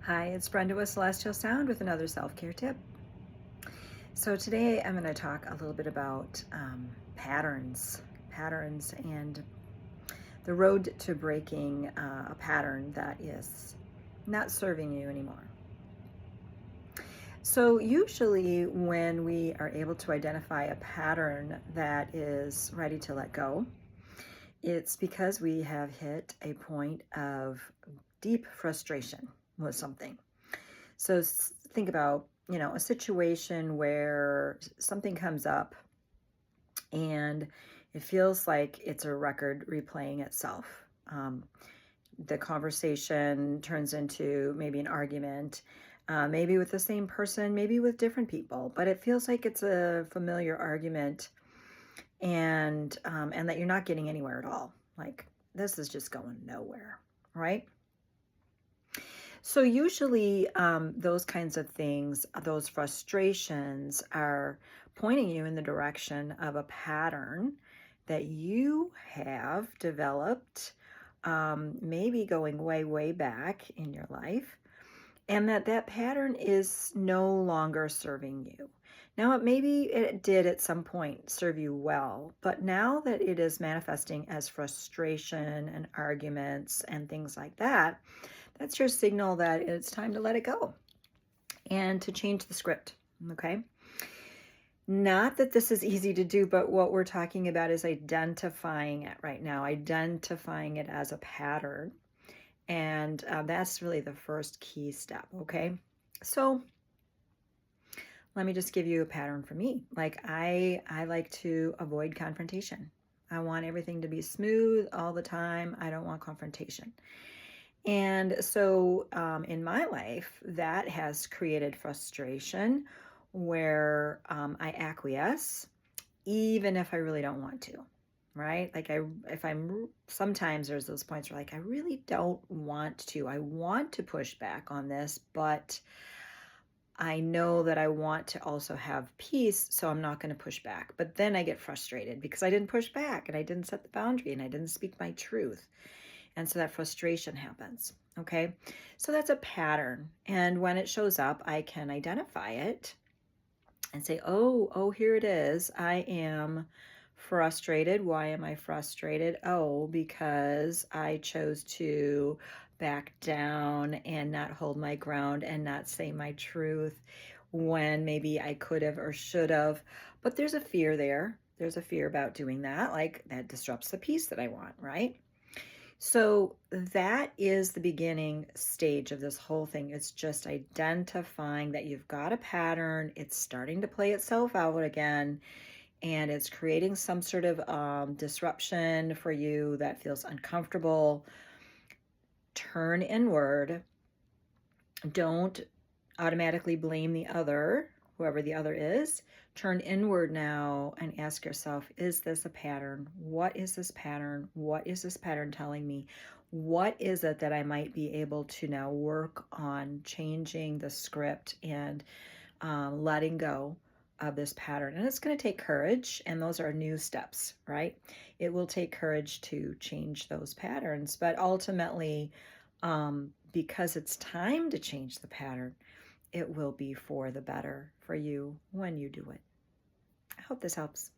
Hi, it's Brenda with Celestial Sound with another self-care tip. So today I'm going to talk a little bit about patterns, and the road to breaking a pattern that is not serving you anymore. So usually when we are able to identify a pattern that is ready to let go, it's because we have hit a point of deep frustration with something. So think about, a situation where something comes up and it feels like it's a record replaying itself. The conversation turns into maybe an argument, maybe with the same person, maybe with different people, but it feels like it's a familiar argument, and that you're not getting anywhere at all. Like, this is just going nowhere, right? So usually those kinds of things, those frustrations are pointing you in the direction of a pattern that you have developed, maybe going way, way back in your life, and that pattern is no longer serving you. Now, maybe it did at some point serve you well, but now that it is manifesting as frustration and arguments and things like that, that's your signal that it's time to let it go and to change the script, okay? Not that this is easy to do, but what we're talking about is identifying it right now, identifying it as a pattern. And that's really the first key step, okay? So let me just give you a pattern for me. Like I like to avoid confrontation. I want everything to be smooth all the time. I don't want confrontation. And so in my life, that has created frustration where I acquiesce, even if I really don't want to, right? Like sometimes there's those points where like, I really don't want to. I want to push back on this, but I know that I want to also have peace, so I'm not going to push back. But then I get frustrated because I didn't push back and I didn't set the boundary and I didn't speak my truth. And so that frustration happens. Okay. So that's a pattern. And when it shows up, I can identify it and say, oh, here it is. I am frustrated. Why am I frustrated? Oh, because I chose to back down and not hold my ground and not say my truth when maybe I could have or should have. But there's a fear there. There's a fear about doing that. Like that disrupts the peace that I want, right? So that is the beginning stage of this whole thing. It's just identifying that you've got a pattern. It's starting to play itself out again, and it's creating some sort of disruption for you that feels uncomfortable. Turn inward. Don't automatically blame the other, whoever the other is. Turn inward now and ask yourself, is this a pattern? What is this pattern? What is this pattern telling me? What is it that I might be able to now work on changing the script and letting go of this pattern? And it's going to take courage, and those are new steps, right? It will take courage to change those patterns, but ultimately, because it's time to change the pattern, it will be for the better for you when you do it. I hope this helps.